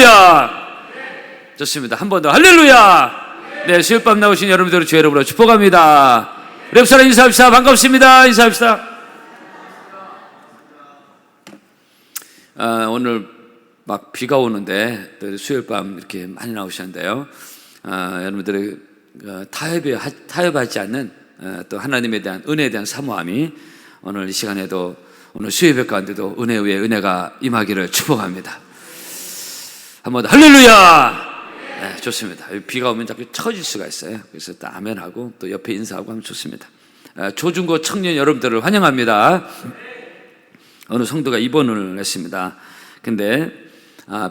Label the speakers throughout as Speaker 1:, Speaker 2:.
Speaker 1: 할렐루야. 좋습니다. 한 번 더 할렐루야. 네, 수요일밤 나오신 여러분들을 주의 이름으로 축복합니다. 우리 옆 사람 인사합시다. 반갑습니다. 인사합시다. 오늘 막 비가 오는데 또 수요일밤 이렇게 많이 나오셨는데요. 여러분들의 타협하지 않는 또 하나님에 대한 은혜에 대한 사모함이 오늘 이 시간에도 오늘 수요예배 가운데도 은혜 위에 은혜가 임하기를 축복합니다. 한번 더 할렐루야. 네, 좋습니다. 비가 오면 자꾸 처질 수가 있어요. 그래서 또 아멘하고 또 옆에 인사하고 하면 좋습니다. 조중고 청년 여러분들을 환영합니다. 어느 성도가 입원을 했습니다. 근데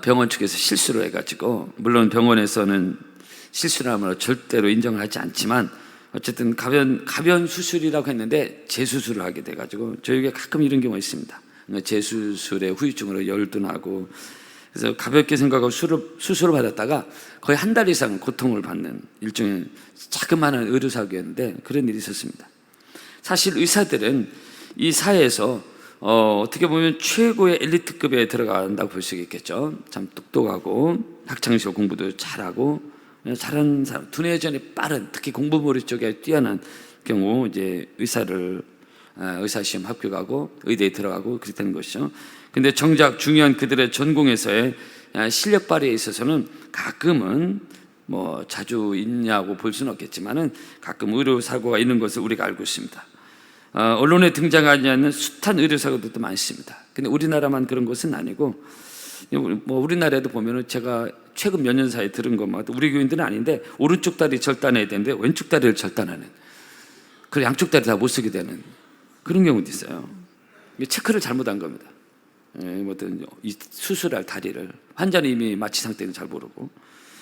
Speaker 1: 병원 측에서 실수를 해가지고, 물론 병원에서는 실수라면 절대로 인정을 하지 않지만 어쨌든 가변 수술이라고 했는데 재수술을 하게 돼가지고, 저에게 가끔 이런 경우가 있습니다. 재수술의 후유증으로 열도 나고, 그래서 가볍게 생각하고 수술을 받았다가 거의 한 달 이상 고통을 받는 일종의 자그마한 의료사고였는데 그런 일이 있었습니다. 사실 의사들은 이 사회에서 어떻게 보면 최고의 엘리트급에 들어간다고 볼 수 있겠죠. 참 똑똑하고 학창시절 공부도 잘하고 잘하는 사람, 두뇌전에 빠른, 특히 공부머리 쪽에 뛰어난 경우 이제 의사시험 합격하고 의대에 들어가고 그렇게 되는 것이죠. 근데 정작 중요한 그들의 전공에서의 실력 발휘에 있어서는 가끔은 뭐 자주 있냐고 볼 수는 없겠지만은 가끔 의료사고가 있는 것을 우리가 알고 있습니다. 언론에 등장하지 않는 숱한 의료사고들도 많습니다. 근데 우리나라만 그런 것은 아니고, 뭐 우리나라에도 보면은 제가 최근 몇 년 사이에 들은 것마다 우리 교인들은 아닌데 오른쪽 다리 절단해야 되는데 왼쪽 다리를 절단하는, 그리고 양쪽 다리 다 못 쓰게 되는 그런 경우도 있어요. 체크를 잘못한 겁니다. 이 수술할 다리를 환자는 이미 마취 상태는 잘 모르고,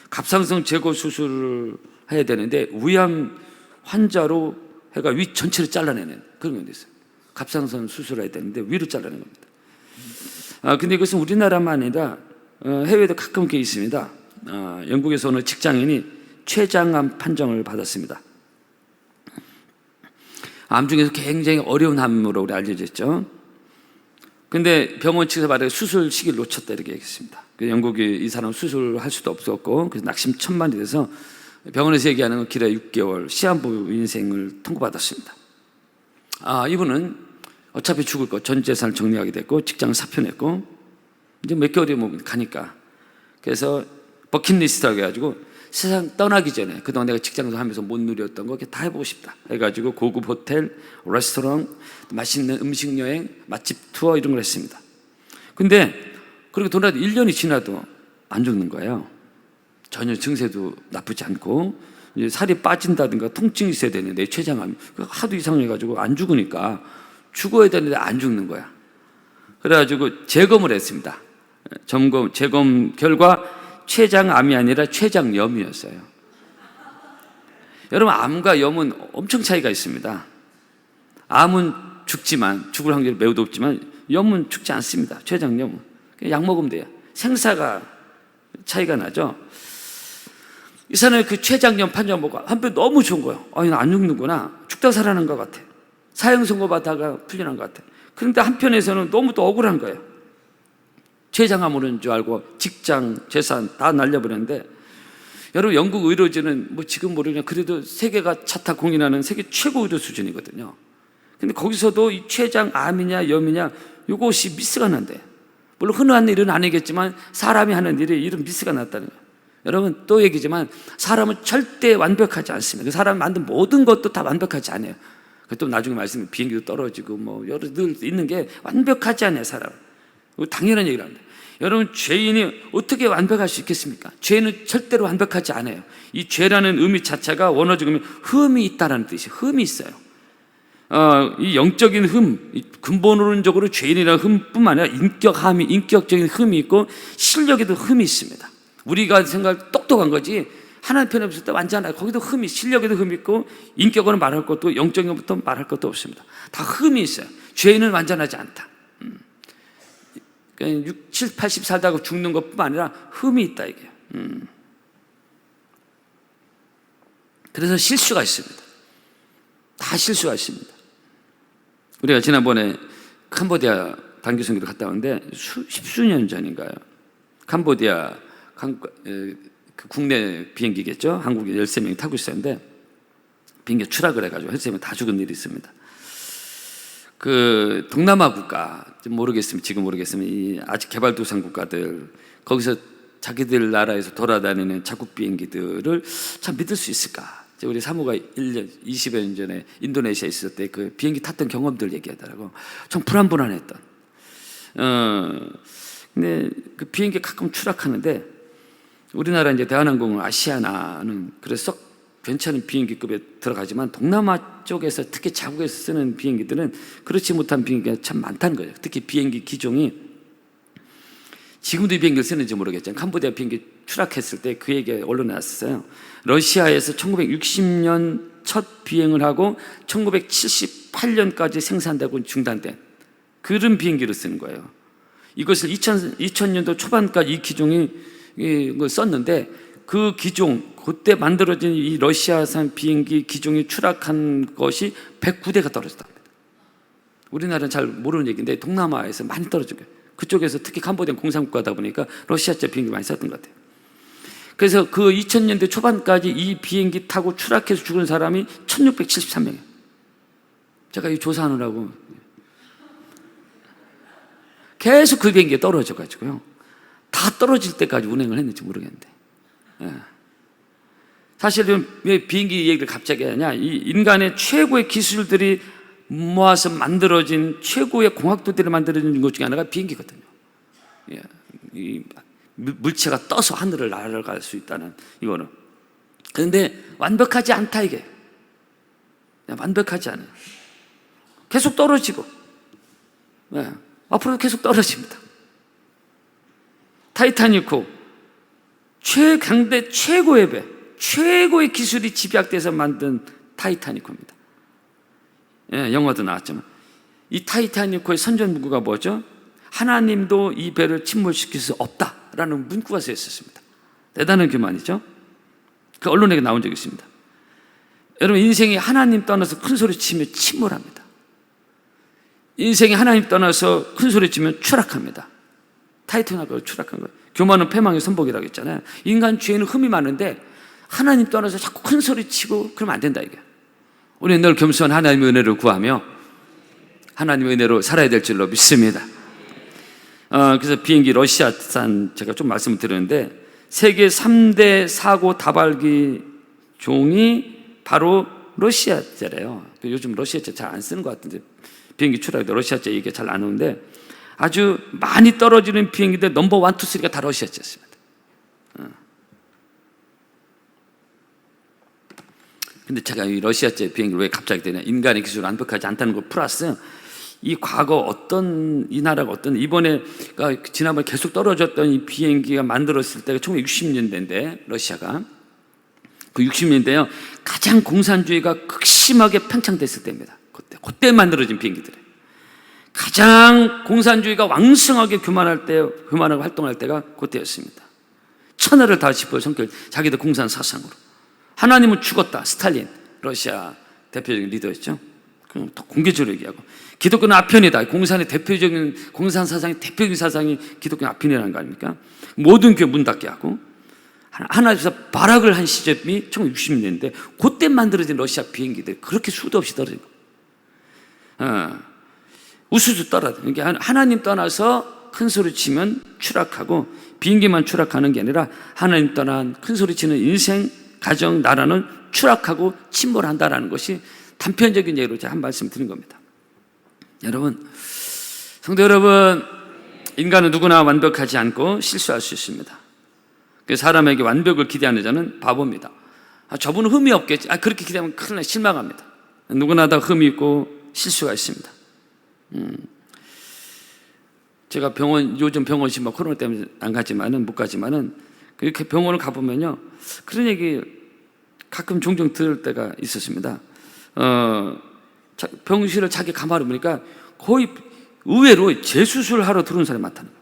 Speaker 1: 갑상선 제거 수술을 해야 되는데 위암 환자로 해가 위 전체를 잘라내는 그런 경우도 있어요. 갑상선 수술해야 되는데 위로 잘라낸 겁니다. 근데 이것은 우리나라만 아니라 해외에도 가끔 그게 있습니다. 영국에서 어느 직장인이 췌장암 판정을 받았습니다. 암 중에서 굉장히 어려운 암으로 우리 알려져 있죠. 근데 병원 측에서 말해 수술 시기를 놓쳤다 이렇게 얘기했습니다. 영국이 이 사람 수술할 수도 없었고, 그래서 낙심천만이 돼서 병원에서 얘기하는 건 길에 6개월 시한부 인생을 통보받았습니다. 이분은 어차피 죽을 거 전 재산을 정리하게 됐고 직장 사표냈고 이제 몇 개월이 뭐 가니까, 그래서 버킷리스트라고 해가지고 세상 떠나기 전에 그동안 내가 직장에서 하면서 못 누렸던 거 다 해보고 싶다 해가지고 고급 호텔, 레스토랑, 맛있는 음식 여행, 맛집 투어 이런 걸 했습니다. 근데 그렇게 돌아도 1년이 지나도 안 죽는 거예요. 전혀 증세도 나쁘지 않고, 이제 살이 빠진다든가 통증이 있어야 되는데 췌장암 하도 이상해가지고 안 죽으니까 죽어야 되는데 안 죽는 거야. 그래가지고 재검을 했습니다. 재검 결과 췌장암이 아니라 췌장염이었어요. 여러분, 암과 염은 엄청 차이가 있습니다. 암은 죽지만, 죽을 확률이 매우 높지만 염은 죽지 않습니다. 췌장염은 약 먹으면 돼요. 생사가 차이가 나죠. 이 사람이 그 췌장염 판정 보고 한편 너무 좋은 거예요. 나 안 죽는구나. 죽다 살아난 것 같아. 사형 선고 받다가 풀려난 것 같아. 그런데 한편에서는 너무 또 억울한 거예요. 췌장암으로는 줄 알고 직장, 재산 다 날려버렸는데, 여러분 영국 의료진은 뭐 지금 모르겠지만 그래도 세계가 차타 공인하는 세계 최고 의료 수준이거든요. 근데 거기서도 이 췌장암이냐 염이냐 이것이 미스가 난대. 물론 흔한 일은 아니겠지만 사람이 하는 일이 이런 미스가 났다는 거예요. 여러분 또 얘기지만 사람은 절대 완벽하지 않습니다. 그 사람이 만든 모든 것도 다 완벽하지 않아요. 또 나중에 말씀드리면 비행기도 떨어지고 뭐 여러 늘 있는 게 완벽하지 않아요, 사람. 당연한 얘기를 합니다. 여러분, 죄인이 어떻게 완벽할 수 있겠습니까? 죄는 절대로 완벽하지 않아요. 이 죄라는 의미 자체가 원어적으로 흠이 있다라는 뜻이, 흠이 있어요. 이 영적인 흠, 근본론적으로 죄인이라는 흠뿐만 아니라 인격적인 흠이 있고 실력에도 흠이 있습니다. 우리가 생각 똑똑한 거지 하나님 편에 없을 때 완전하게 거기도 흠이, 실력에도 흠이 있고 인격으로 말할 것도, 영적인 것부터 말할 것도 없습니다. 다 흠이 있어요. 죄인은 완전하지 않다. 6, 7, 80 살다가 죽는 것뿐만 아니라 흠이 있다 이게. 그래서 실수가 있습니다. 다 실수가 있습니다. 우리가 지난번에 캄보디아 단기 선교를 갔다 왔는데 십수년 전인가요? 캄보디아 그 국내 비행기겠죠. 한국에 13명이 타고 있었는데 비행기 추락을 해가지고 13명 다 죽은 일이 있습니다. 그 동남아 국가 모르겠으면 지금 모르겠으면 이 아직 개발도상 국가들 거기서 자기들 나라에서 돌아다니는 자국 비행기들을 참 믿을 수 있을까? 우리 사모가 1년 20여 년 전에 인도네시아에 있을 때 그 비행기 탔던 경험들 얘기하더라고. 좀 불안불안했던. 근데 그 비행기 가끔 추락하는데 우리나라 이제 대한항공은 아시아나는 그래서 썩 괜찮은 비행기급에 들어가지만 동남아 쪽에서 특히 자국에서 쓰는 비행기들은 그렇지 못한 비행기가 참 많다는 거예요. 특히 비행기 기종이 지금도 이 비행기를 쓰는지 모르겠지만 캄보디아 비행기 추락했을 때 그 얘기가 언론에 나왔어요. 러시아에서 1960년 첫 비행을 하고 1978년까지 생산되고 중단된 그런 비행기를 쓰는 거예요. 이것을 2000년도 초반까지 이 기종이 썼는데 그 기종, 그때 만들어진 이 러시아산 비행기 기종이 추락한 것이 109대가 떨어졌답니다. 우리나라는 잘 모르는 얘기인데 동남아에서 많이 떨어진 거예요. 그쪽에서 특히 캄보디아 공산국가다 보니까 러시아제 비행기 많이 썼던 것 같아요. 그래서 그 2000년대 초반까지 이 비행기 타고 추락해서 죽은 사람이 1673명이에요. 제가 이 조사하느라고 계속 그 비행기가 떨어져가지고요. 다 떨어질 때까지 운행을 했는지 모르겠는데. 예. 사실은 왜 비행기 얘기를 갑자기 하냐? 이 인간의 최고의 기술들이 모아서 만들어진 최고의 공학도들이 만들어진 것 중에 하나가 비행기거든요. 예. 이 물체가 떠서 하늘을 날아갈 수 있다는 이거는. 그런데 완벽하지 않다 이게. 완벽하지 않아요. 계속 떨어지고. 예. 앞으로도 계속 떨어집니다. 타이타닉호 최강대 최고의 배, 최고의 기술이 집약돼서 만든 타이타닉호입니다. 예, 영화도 나왔지만 이 타이타닉호의 선전 문구가 뭐죠? 하나님도 이 배를 침몰시킬 수 없다라는 문구가 쓰여 있었습니다. 대단한 교만이죠. 그 언론에 나온 적이 있습니다. 여러분 인생이 하나님 떠나서 큰 소리 치면 침몰합니다. 인생이 하나님 떠나서 큰 소리 치면 추락합니다. 타이타닉호가 추락한 거예요. 교만은 패망의 선복이라고 했잖아요. 인간 죄에는 흠이 많은데 하나님 떠나서 자꾸 큰 소리 치고 그러면 안 된다 이게. 우리는 늘 겸손한 하나님의 은혜를 구하며 하나님의 은혜로 살아야 될 줄로 믿습니다. 그래서 비행기 러시아산 제가 좀 말씀을 드렸는데 세계 3대 사고 다발기 종이 바로 러시아제래요. 요즘 러시아제 잘 안 쓰는 것 같은데 비행기 추락할 때 러시아제 얘기가 잘 안 오는데 아주 많이 떨어지는 비행기들 넘버 1, 2, 3가 다 러시아제였습니다. 근데 제가 이 러시아제 비행기를 왜 갑자기 되냐? 인간의 기술이 완벽하지 않다는 것 플러스 이 과거 어떤 이 나라가 어떤 이번에 지난번에 계속 떨어졌던 이 비행기가 만들었을 때가 1960년대인데 러시아가 그 60년대요 가장 공산주의가 극심하게 팽창됐을 때입니다. 그때 만들어진 비행기들. 가장 공산주의가 왕성하게 교만하고 활동할 때가 그때였습니다. 천하를 다 짚을 성격, 자기들 공산 사상으로. 하나님은 죽었다. 스탈린, 러시아 대표적인 리더였죠. 그럼 또 공개적으로 얘기하고 기독교는 아편이다. 공산의 대표적인 공산 사상의 대표적인 사상이 기독교는 아편이라는 거 아닙니까? 모든 교회 문 닫게 하고 하나님께서 발악을 한 시점이 1960년대 그때 만들어진 러시아 비행기들 그렇게 수도 없이 떨어진 거. 우수수 떨어져. 그러니까 하나님 떠나서 큰 소리 치면 추락하고 비행기만 추락하는 게 아니라 하나님 떠난 큰 소리 치는 인생, 가정, 나라는 추락하고 침몰한다라는 것이 단편적인 예로 제가 한 말씀 드린 겁니다. 여러분, 성도 여러분, 인간은 누구나 완벽하지 않고 실수할 수 있습니다. 사람에게 완벽을 기대하는 자는 바보입니다. 저분은 흠이 없겠지. 그렇게 기대하면 큰일 나 실망합니다. 누구나 다 흠이 있고 실수가 있습니다. 제가 요즘 병원식 코로나 때문에 못 가지만은 이렇게 병원을 가보면요 그런 얘기 가끔 종종 들을 때가 있었습니다. 병실을 자기 가마를 보니까 거의 의외로 재수술하러 들어온 사람이 많다는 거예요.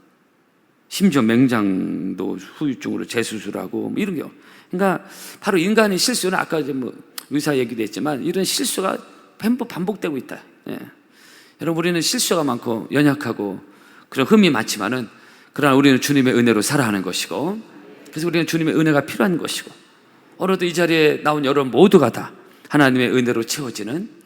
Speaker 1: 심지어 맹장도 후유증으로 재수술하고 이런 게. 그러니까 바로 인간의 실수는 아까 의사 얘기도 했지만 이런 실수가 반복되고 있다. 예. 여러분 우리는 실수가 많고 연약하고 그런 흠이 많지만은 그러나 우리는 주님의 은혜로 살아가는 것이고 그래서 우리는 주님의 은혜가 필요한 것이고, 오늘도 이 자리에 나온 여러분 모두가 다 하나님의 은혜로 채워지는,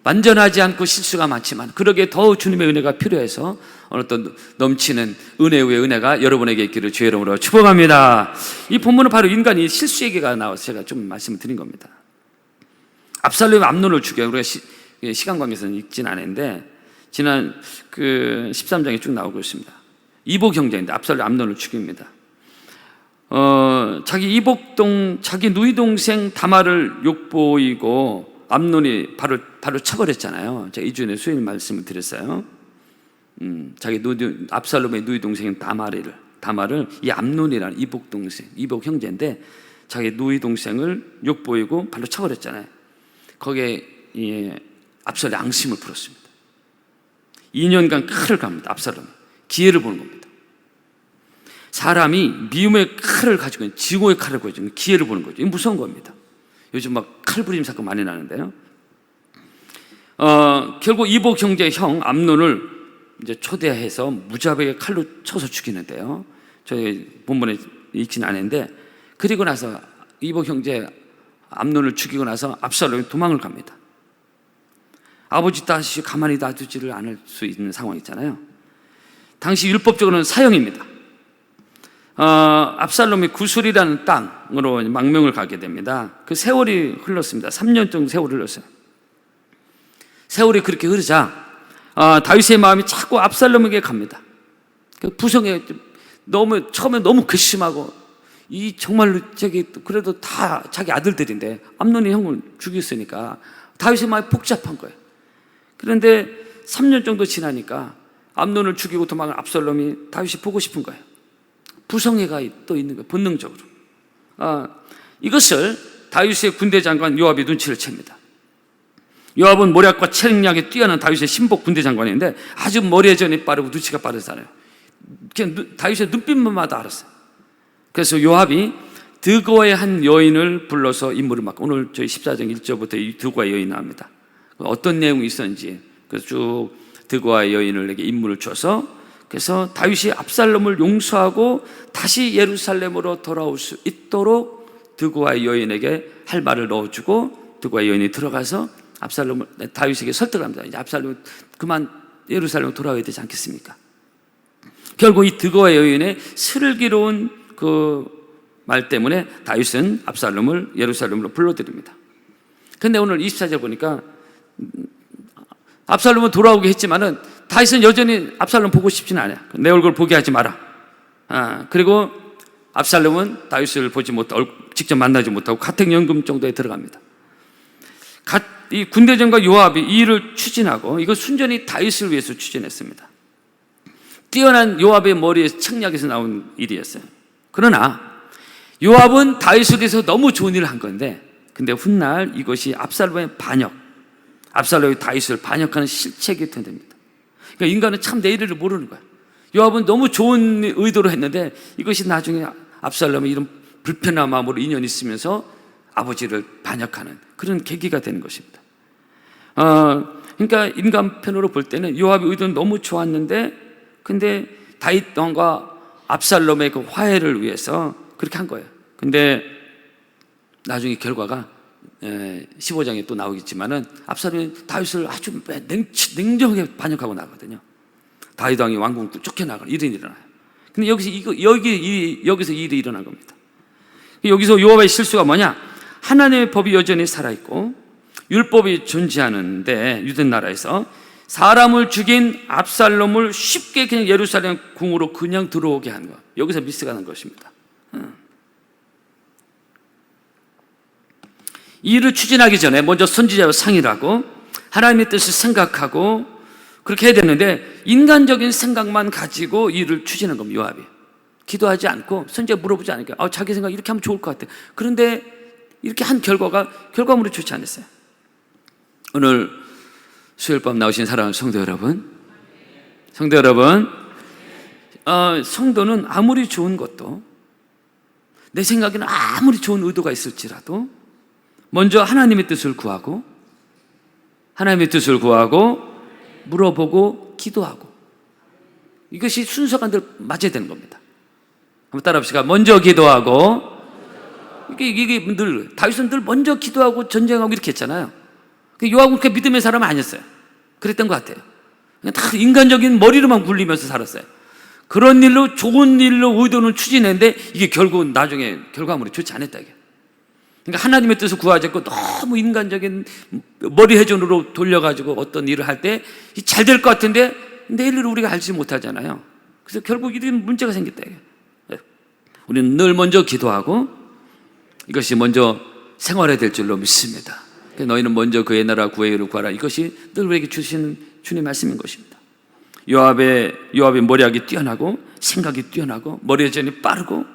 Speaker 1: 완전하지 않고 실수가 많지만 그러기에 더 주님의 은혜가 필요해서 오늘 또 넘치는 은혜 위에 은혜가 여러분에게 있기를 주의 이름으로 축복합니다. 이 본문은 바로 인간이 실수 얘기가 나와서 제가 좀 말씀을 드린 겁니다. 압살롬이 암논을 죽여요. 우리가 시간 관계에서는 읽진 않았는데 지난 그 13장에 쭉 나오고 있습니다. 이복 형제인데 압살롬이 암논을 죽입니다. 자기 누이 동생 다말을 욕보이고 암논이 바로 쳐버렸잖아요. 제가 2주에 수요일 말씀을 드렸어요. 압살롬의 누이 동생인 다말을 이 암논이라는 이복 동생, 이복 형제인데 자기 누이 동생을 욕보이고 발로 쳐버렸잖아요. 거기에 압살롬이 앙심을 부렸습니다. 2년간 칼을 갑니다. 압살롬이 기회를 보는 겁니다. 사람이 미움의 칼을 가지고 있는, 증오의 칼을 가지고 있는 기회를 보는 거죠. 이게 무서운 겁니다. 요즘 막 칼부림 사건 많이 나는데요. 결국 이복 형제의 형 암논을 이제 초대해서 무자비하게 칼로 쳐서 죽이는데요. 저희 본문에 읽지는 않았는데, 그리고 나서 이복 형제 암논을 죽이고 나서 압살롬이 도망을 갑니다. 아버지 다시 가만히 놔두지를 않을 수 있는 상황이잖아요. 당시 율법적으로는 사형입니다. 압살롬이 구술이라는 땅으로 망명을 가게 됩니다. 그 세월이 흘렀습니다. 3년 정도 세월이 흘렀어요. 세월이 그렇게 흐르자 다윗의 마음이 자꾸 압살롬에게 갑니다. 그 부성에 처음에 너무 괘씸하고, 정말로 그래도 다 자기 아들들인데 암논이 형을 죽였으니까 다윗의 마음이 복잡한 거예요. 그런데 3년 정도 지나니까 암논을 죽이고 도망간 압살롬이 다윗이 보고 싶은 거예요. 부성애가 또 있는 거예요, 본능적으로. 이것을 다윗의 군대 장관 요압이 눈치를 챕니다. 요압은 모략과 체력력이 뛰어난 다윗의 신복 군대 장관인데 아주 머리에전이 빠르고 눈치가 빠르잖아요. 그냥 다윗의 눈빛만마다 알았어요. 그래서 요압이 드고의 한 여인을 불러서 임무를 맡고, 오늘 저희 14장 1절부터 이 드고의 여인이 나옵니다. 어떤 내용이 있었는지, 그래서 쭉 드고의 여인에게 임무를 줘서, 그래서 다윗이 압살롬을 용서하고 다시 예루살렘으로 돌아올 수 있도록 드고의 여인에게 할 말을 넣어주고, 드고의 여인이 들어가서 다윗에게 설득을 합니다. 이제 압살롬 그만 예루살렘으로 돌아와야 되지 않겠습니까? 결국 이 드고의 여인의 슬기로운 그 말 때문에 다윗은 압살롬을 예루살렘으로 불러들입니다. 근데 오늘 24절 보니까 압살롬은 돌아오게 했지만은 다윗은 여전히 압살롬 보고 싶지는 않아요. 내 얼굴 보게 하지 마라. 그리고 압살롬은 다윗을 보지 못하고 직접 만나지 못하고 가택연금 정도에 들어갑니다. 이 군대장과 요압이 이 일을 추진하고, 이거 순전히 다윗을 위해서 추진했습니다. 뛰어난 요압의 머리에 책략에서 나온 일이었어요. 그러나 요압은 다윗을 위해서 너무 좋은 일을 한 건데, 근데 훗날 이것이 압살롬의 반역, 압살롬이 다윗을 반역하는 실책이 됩니다. 그러니까 인간은 참 내일을 모르는 거야. 요압은 너무 좋은 의도로 했는데 이것이 나중에 압살롬의 이런 불편한 마음으로 인연이 있으면서 아버지를 반역하는 그런 계기가 되는 것입니다. 그러니까 인간편으로 볼 때는 요압의 의도는 너무 좋았는데, 근데 다윗 왕과 압살롬의 그 화해를 위해서 그렇게 한 거예요. 근데 나중에 결과가 15장에 또 나오겠지만은 압살롬이 다윗을 아주 냉정하게 반역하고 나거든요. 다윗 왕이 왕궁을 쫓겨나가는 일이 일어나요. 근데 여기서 일이 일어난 겁니다. 여기서 요압의 실수가 뭐냐? 하나님의 법이 여전히 살아있고 율법이 존재하는데, 유대 나라에서 사람을 죽인 압살롬을 쉽게 그냥 예루살렘 궁으로 그냥 들어오게 한 것, 여기서 미스가 난 것입니다. 이 일을 추진하기 전에 먼저 선지자와 상의를 하고 하나님의 뜻을 생각하고 그렇게 해야 되는데, 인간적인 생각만 가지고 이 일을 추진한 겁니다. 요압이 기도하지 않고 선지자 물어보지 않으니까 자기 생각 이렇게 하면 좋을 것 같아. 그런데 이렇게 한 결과물이 좋지 않았어요. 오늘 수요일 밤 나오신 사랑하는 성도 여러분, 성도는 아무리 좋은 것도, 내 생각에는 아무리 좋은 의도가 있을지라도 먼저 하나님의 뜻을 구하고 물어보고 기도하고, 이것이 순서가 맞아야 되는 겁니다. 한번 따라합시다. 먼저 기도하고. 이게 늘 다윗은 늘 먼저 기도하고 전쟁하고 이렇게 했잖아요. 요압은 그 믿음의 사람은 아니었어요. 그랬던 것 같아요. 그냥 다 인간적인 머리로만 굴리면서 살았어요. 그런 일로 좋은 일로 의도는 추진했는데 이게 결국 나중에 결과물이 좋지 않았다 이게. 그러니까 하나님의 뜻을 구하지 않고 너무 인간적인 머리 회전으로 돌려가지고 어떤 일을 할 때 잘 될 것 같은데 내일을 우리가 알지 못하잖아요. 그래서 결국 이런 문제가 생겼다 이게. 우리는 늘 먼저 기도하고 이것이 먼저 생활해야 될 줄로 믿습니다. 너희는 먼저 그의 나라 구의 의를 구하라. 이것이 늘 우리에게 주시는 주님의 말씀인 것입니다. 요압의 머리학이 뛰어나고 생각이 뛰어나고 머리 회전이 빠르고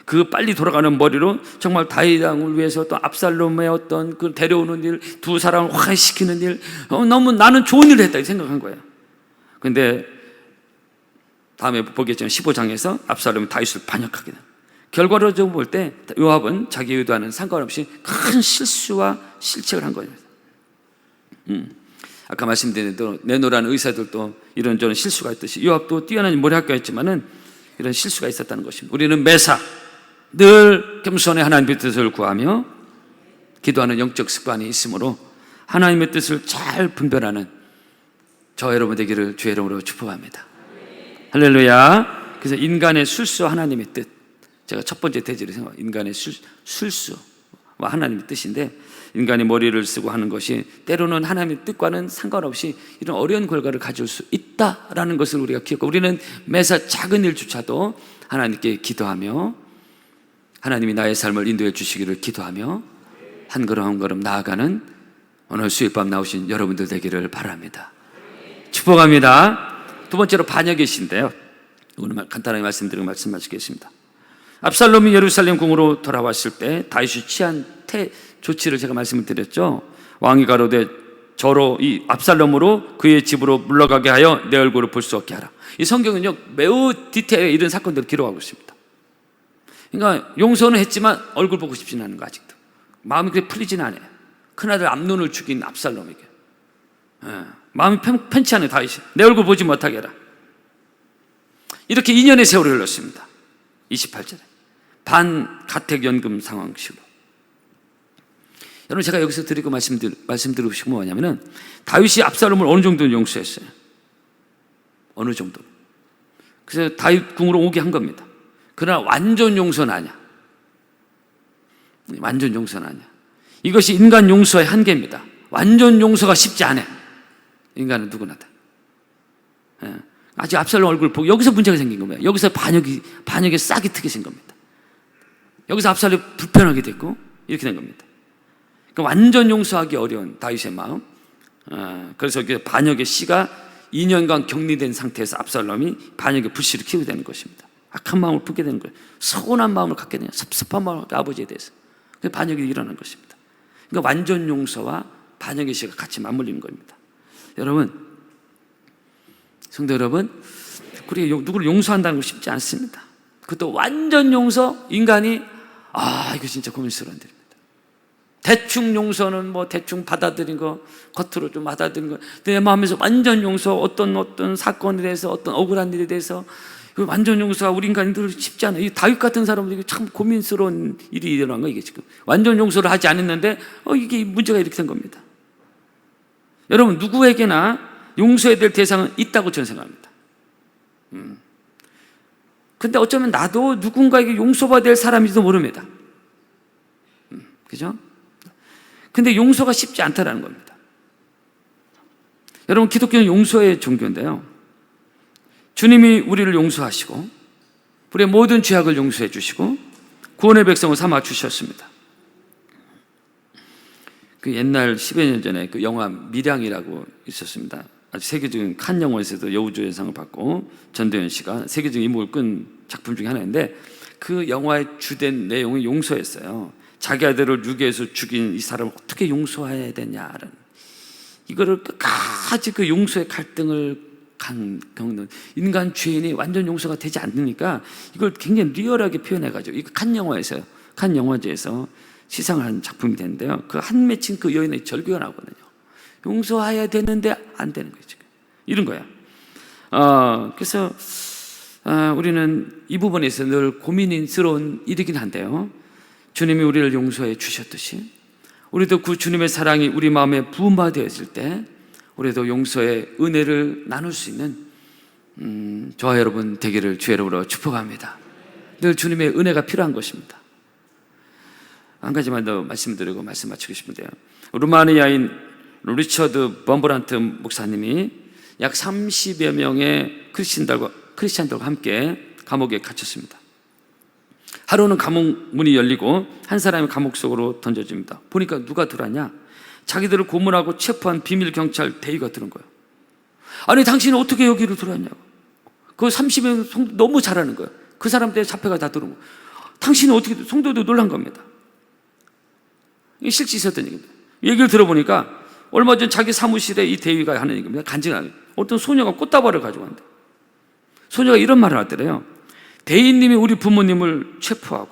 Speaker 1: 그 빨리 돌아가는 머리로 정말 다윗 왕을 위해서 또 압살롬의 어떤 그 데려오는 일, 두 사람을 화해시키는 일, 너무 나는 좋은 일을 했다 이 생각한 거예요. 그런데 다음에 보겠지만 15장에서 압살롬이 다윗을 반역하게 됩니다. 결과로 좀 볼 때 요압은 자기 의도와는 상관없이 큰 실수와 실책을 한 거예요. 아까 말씀드린 대로 내노라는 의사들도 이런저런 실수가 있듯이 요압도 뛰어난 머리학가였지만은 이런 실수가 있었다는 것입니다. 우리는 매사 늘 겸손히 하나님의 뜻을 구하며 기도하는 영적 습관이 있으므로 하나님의 뜻을 잘 분별하는 저 여러분 되기를 주의 이름으로 축복합니다. 할렐루야. 그래서 인간의 술수와 하나님의 뜻, 제가 첫 번째 대지를 생각합니다. 인간의 술수와 하나님의 뜻인데 인간이 머리를 쓰고 하는 것이 때로는 하나님의 뜻과는 상관없이 이런 어려운 결과를 가져올 수 있다라는 것을 우리가 기억하고 우리는 매사 작은 일조차도 하나님께 기도하며 하나님이 나의 삶을 인도해 주시기를 기도하며 한 걸음 한 걸음 나아가는 오늘 수요일 밤 나오신 여러분들 되기를 바랍니다. 축복합니다. 두 번째로 반역의 시인데요. 오늘 간단하게 말씀드리고 말씀 마치겠습니다. 압살롬이 예루살렘 궁으로 돌아왔을 때 다윗이 취한 조치를 제가 말씀을 드렸죠. 왕이 가로되 저로 이 압살롬으로 그의 집으로 물러가게 하여 내 얼굴을 볼 수 없게 하라. 이 성경은요 매우 디테일하게 이런 사건들을 기록하고 있습니다. 그러니까 용서는 했지만 얼굴 보고 싶지는 않은 거 아직도 마음이 그렇게 풀리지는 않아요. 큰아들 암논을 죽인 압살롬에게 마음이 편치 않아요. 다윗이 내 얼굴 보지 못하게 해라. 이렇게 2년의 세월이 흘렀습니다. 28절에 반가택연금 상황식으로. 여러분 제가 여기서 드리고 말씀드리고 싶은 건 뭐냐면은 다윗이 압살롬을 어느 정도 용서했어요. 어느 정도. 그래서 다윗 궁으로 오게 한 겁니다. 그러나 완전 용서는 아니야. 완전 용서는 아니야. 이것이 인간 용서의 한계입니다. 완전 용서가 쉽지 않아. 인간은 누구나 다. 아직 압살롬 얼굴 보고 여기서 문제가 생긴 겁니다. 여기서 반역의 싹이 트게 생 겁니다. 여기서 압살롬이 불편하게 됐고 이렇게 된 겁니다. 그러니까 완전 용서하기 어려운 다윗의 마음. 그래서 반역의 씨가 2년간 격리된 상태에서 압살롬이 반역의 불씨를 키우게 되는 것입니다. 악한 마음을 품게 되는 거예요. 서운한 마음을 갖게 되냐, 섭섭한 마음을 갖게 아버지에 대해서. 반역이 일어나는 것입니다. 그러니까 완전 용서와 반역의 씨가 같이 맞물리는 겁니다. 여러분, 성도 여러분, 우리가 누구를 용서한다는 거 쉽지 않습니다. 그것도 완전 용서, 인간이 이거 진짜 고민스러운 일입니다. 대충 용서는 뭐 대충 받아들인 거, 겉으로 좀 받아들인 거, 내 마음에서 완전 용서, 어떤 사건에 대해서, 어떤 억울한 일에 대해서 완전 용서가 우리 인간들 쉽지 않아요. 이 다윗 같은 사람들이 참 고민스러운 일이 일어난 거 이게 지금 완전 용서를 하지 않았는데 이게 문제가 이렇게 된 겁니다. 여러분 누구에게나 용서해야 될 대상은 있다고 저는 생각합니다. 근데 어쩌면 나도 누군가에게 용서받아야 될 사람인지도 모릅니다. 그죠? 근데 용서가 쉽지 않다라는 겁니다. 여러분 기독교는 용서의 종교인데요. 주님이 우리를 용서하시고 우리의 모든 죄악을 용서해 주시고 구원의 백성을 삼아 주셨습니다. 그 옛날 10여 년 전에 그 영화 밀양이라고 있었습니다. 아주 세계적인 칸 영화에서도 여우조연상을 받고 전도연 씨가 세계적인 이목을 끈 작품 중에 하나인데 그 영화의 주된 내용이 용서였어요. 자기 아들을 유괴해서 죽인 이 사람을 어떻게 용서해야 되냐라는 이거를 끝까지 그 용서의 갈등을 겪는 인간 죄인이 완전 용서가 되지 않으니까 이걸 굉장히 리얼하게 표현해가지고 이거 칸 영화에서요. 칸 영화제에서 시상을 한 작품이 되는데요. 그 한 맺힌 그 여인의 절규가 나오거든요. 용서해야 되는데 안 되는 거예요, 지금. 이런 거야. 그래서 우리는 이 부분에서 늘 고민스러운 일이긴 한데요, 주님이 우리를 용서해 주셨듯이 우리도 그 주님의 사랑이 우리 마음에 부음받았을 때 우리도 용서의 은혜를 나눌 수 있는 저와 여러분 되기를 주의 이름으로 축복합니다. 늘 주님의 은혜가 필요한 것입니다. 한 가지만 더 말씀드리고 말씀 마치고 싶은데요, 루마니아인 리처드 범브란트 목사님이 약 30여 명의 크리스찬들과 함께 감옥에 갇혔습니다. 하루는 감옥 문이 열리고 한 사람이 감옥 속으로 던져집니다. 보니까 누가 들어왔냐? 자기들을 고문하고 체포한 비밀 경찰 대위가 들은 거예요. 아니, 당신은 어떻게 여기로 들어왔냐고. 그 30명 너무 잘하는 거예요. 그 사람들 잡혀가 다 들은 거예요. 당신은 어떻게, 성도도 놀란 겁니다. 이게 실제 있었던 얘기입니다. 얘기를 들어보니까 얼마 전 자기 사무실에 이 대위가 하는 얘기입니다. 간증하는, 어떤 소녀가 꽃다발을 가지고 왔는데 소녀가 이런 말을 하더래요. 대위님이 우리 부모님을 체포하고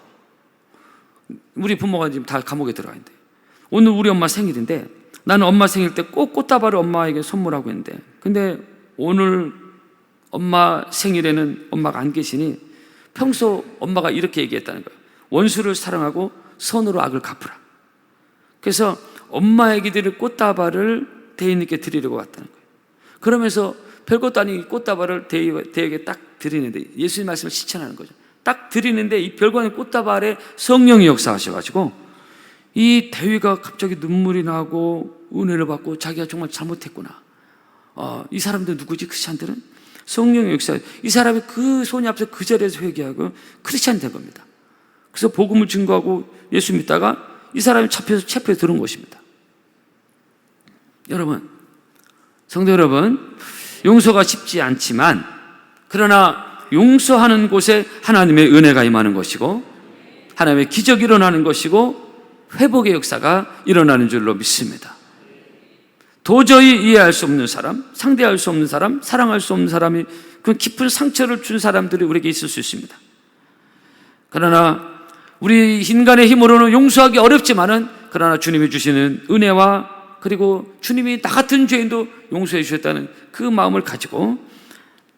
Speaker 1: 우리 부모가 지금 다 감옥에 들어가 있는데 오늘 우리 엄마 생일인데 나는 엄마 생일 때 꼭 꽃다발을 엄마에게 선물하고 있는데, 근데 오늘 엄마 생일에는 엄마가 안 계시니 평소 엄마가 이렇게 얘기했다는 거예요. 원수를 사랑하고 선으로 악을 갚으라. 그래서 엄마에게 드릴 꽃다발을 대위님께 드리려고 왔다는 거예요. 그러면서 별것도 아닌 꽃다발을 대위에게 딱 드리는데, 예수님 말씀을 실천하는 거죠. 딱 드리는데 이 별거 아닌 꽃다발에 성령이 역사하셔가지고 이 대위가 갑자기 눈물이 나고 은혜를 받고 자기가 정말 잘못했구나. 이 사람들 누구지? 크리스찬들은? 성령의 역사. 이 사람이 그 소녀 앞에서 그 자리에서 회개하고 크리스찬이 된 겁니다. 그래서 복음을 증거하고 예수 믿다가 이 사람이 잡혀서 체포에 들은 것입니다. 여러분, 성도 여러분, 용서가 쉽지 않지만 그러나 용서하는 곳에 하나님의 은혜가 임하는 것이고 하나님의 기적이 일어나는 것이고 회복의 역사가 일어나는 줄로 믿습니다. 도저히 이해할 수 없는 사람, 상대할 수 없는 사람, 사랑할 수 없는 사람이 그 깊은 상처를 준 사람들이 우리에게 있을 수 있습니다. 그러나 우리 인간의 힘으로는 용서하기 어렵지만은 그러나 주님이 주시는 은혜와 그리고 주님이 나 같은 죄인도 용서해 주셨다는 그 마음을 가지고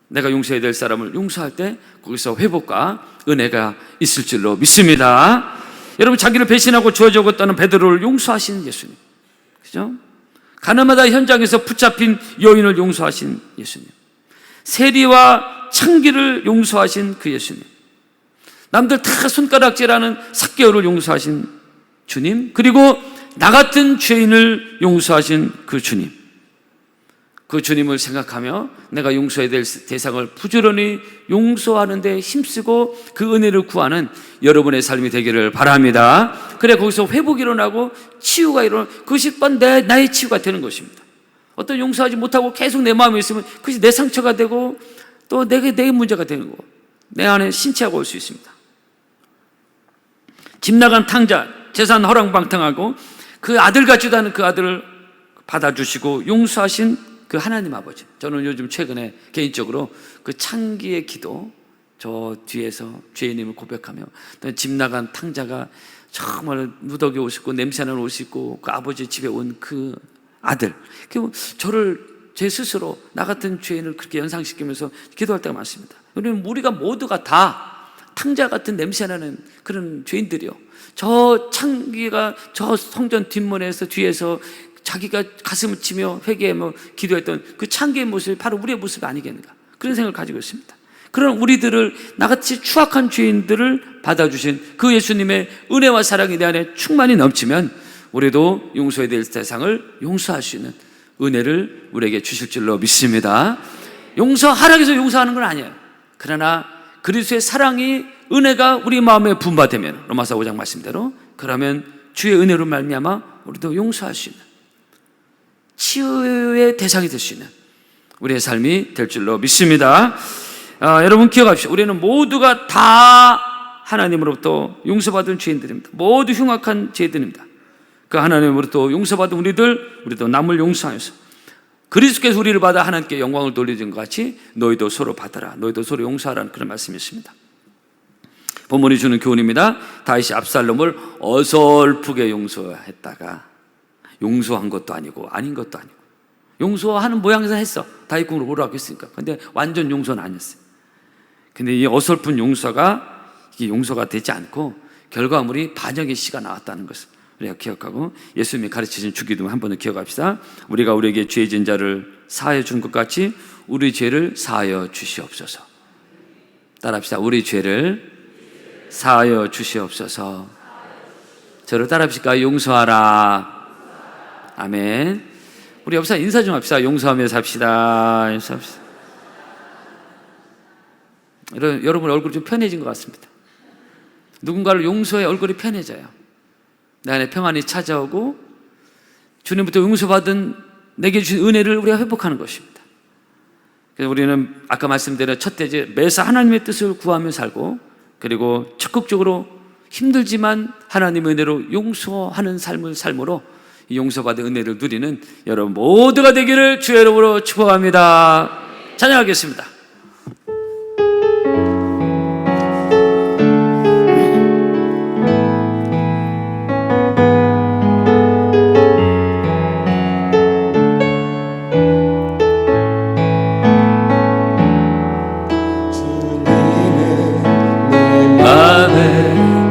Speaker 1: 내가 용서해야 될 사람을 용서할 때 거기서 회복과 은혜가 있을 줄로 믿습니다. 여러분, 자기를 배신하고 주어 적었다는 베드로를 용서하신 예수님, 그죠? 가나마다 현장에서 붙잡힌 여인을 용서하신 예수님, 세리와 창기를 용서하신 그 예수님, 남들 다 손가락질하는 삭개오를 용서하신 주님, 그리고 나 같은 죄인을 용서하신 그 주님, 그 주님을 생각하며 내가 용서해야 될 대상을 부지런히 용서하는 데 힘쓰고 그 은혜를 구하는 여러분의 삶이 되기를 바랍니다. 그래 거기서 회복이 일어나고 치유가 일어나고 그것이 나의 치유가 되는 것입니다. 어떤 용서하지 못하고 계속 내 마음에 있으면 그것이 내 상처가 되고 또 내 문제가 되는 거고 내 안에 신체하고 올 수 있습니다. 집 나간 탕자, 재산 허랑방탕하고 그 아들 같지도 않은 그 아들을 받아주시고 용서하신 그 하나님 아버지, 저는 요즘 최근에 개인적으로 그 창기의 기도, 저 뒤에서 죄인임을 고백하며 집 나간 탕자가 정말 누더기 옷 입고 냄새나는 옷 입고 그 아버지 집에 온 그 아들, 저를 제 스스로 나 같은 죄인을 그렇게 연상시키면서 기도할 때가 많습니다. 우리가 모두가 다 탕자 같은 냄새나는 그런 죄인들이요, 저 창기가 저 성전 뒷문에서 뒤에서 자기가 가슴을 치며 회개하며 기도했던 그 창기의 모습이 바로 우리의 모습이 아니겠는가, 그런 생각을 가지고 있습니다. 그런 우리들을, 나같이 추악한 죄인들을 받아주신 그 예수님의 은혜와 사랑이 내 안에 충만히 넘치면 우리도 용서해야 될 대상을 용서할 수 있는 은혜를 우리에게 주실 줄로 믿습니다. 용서하라고 해서 용서하는 건 아니에요. 그러나 그리스도의 사랑이, 은혜가 우리 마음에 분바되면, 로마서 5장 말씀대로, 그러면 주의 은혜로 말미암아 우리도 용서할 수 있는, 치유의 대상이 될 수 있는 우리의 삶이 될 줄로 믿습니다. 여러분 기억합시다. 우리는 모두가 다 하나님으로부터 용서받은 죄인들입니다. 모두 흉악한 죄들입니다. 그 하나님으로부터 용서받은 우리도 남을 용서하여서 그리스도께서 우리를 받아 하나님께 영광을 돌리는 것 같이 너희도 서로 받아라, 너희도 서로 용서하라는 그런 말씀이었습니다. 본문이 주는 교훈입니다. 다윗이 압살롬을 어설프게 용서했다가 용서한 것도 아니고 아닌 것도 아니고, 용서하는 모양에서 했어. 다윗 궁으로 오라고 했으니까. 근데 완전 용서는 아니었어요. 근데 이 어설픈 용서가 이게 용서가 되지 않고 결과물이 반역의 씨가 나왔다는 것을 우리가 기억하고, 예수님이 가르치신 주기도 한 번 더 기억합시다. 우리가 우리에게 죄 지은 자를 사하여 준 것 같이 우리 죄를 사하여 주시옵소서. 따라합시다. 우리 죄를 사하여 주시옵소서. 저를 따라합시다. 용서하라. 아멘. 우리 옆 사람 인사 좀 합시다. 용서하며 삽시다. 인사합시다. 여러분 얼굴이 좀 편해진 것 같습니다. 누군가를 용서해 얼굴이 편해져요. 내 안에 평안이 찾아오고 주님부터 용서받은 내게 주신 은혜를 우리가 회복하는 것입니다. 그래서 우리는 아까 말씀드린 첫 대제 매사 하나님의 뜻을 구하며 살고, 그리고 적극적으로 힘들지만 하나님의 은혜로 용서하는 삶으로 이 용서받은 은혜를 누리는 여러분 모두가 되기를 주의 이름으로 축복합니다. 찬양하겠습니다.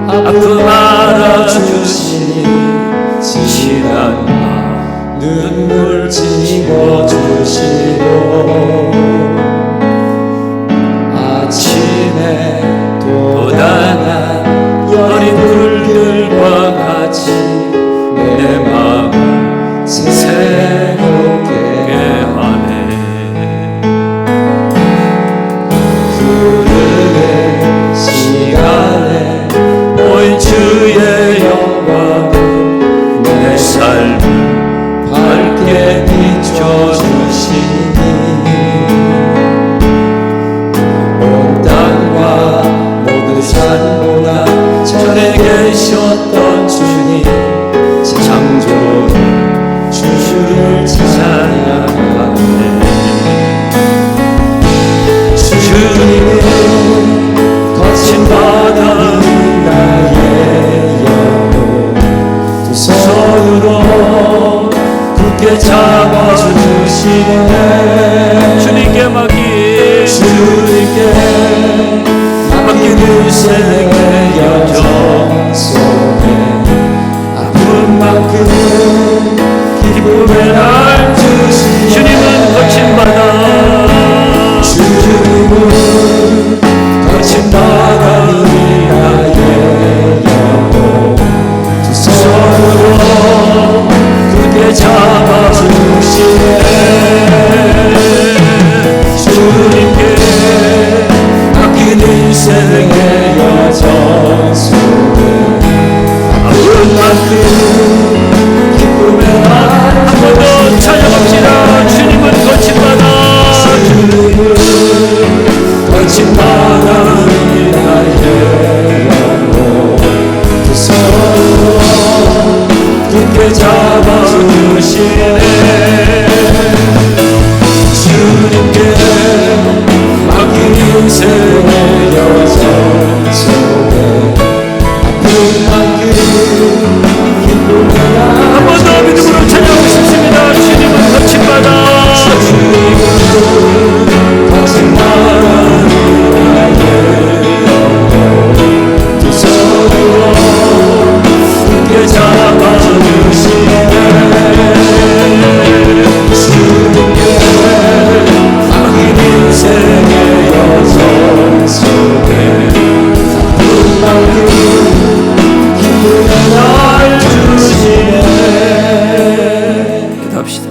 Speaker 2: 아픔 알아주시니 지난 밤 눈물 지워주시고 아침에 돋아난 어린 풀들과 같이 내 마음을 새롭게 하네. 흐르는 시간에 주의 영광 내 삶을 밝게 비춰주시니 온 땅과 모든 산보다 전에 계셨던 주님 창조는 주를 찬양하네. 주님은 거친 바다 나의 영혼 두 손으로 굳게 잡아주시네.
Speaker 1: 주님께 맡기는
Speaker 2: 인생의 여정 속에 아픈 만큼 기쁨의 날 주시네.
Speaker 1: 주님은 거친 바다,
Speaker 2: 주님은 거친 바다 굳게 잡아주시네. 주님께 맡긴 인생의 여정 속에 아픈 만큼 기쁨의 날
Speaker 1: 한 번 더 찬양합시다. 주님은 거친 바다,
Speaker 2: 주님은 거친 바다 나의 영혼 두 손으로 굳게 잡아주시네. 주님께 맡긴 인생의 여정 속에 아픈 만큼 기쁨의 날
Speaker 1: 한 번 더 믿음으로 찬양하고 싶습니다. 주님은 거친 바다,
Speaker 2: 주님은 거친 바다 나의 영혼 두 손으로 굳게 잡아주시네. 주님께 맡긴 인생의 여정 속에 아픈 만큼 기쁨의 날 주시네.
Speaker 1: 기도합시다.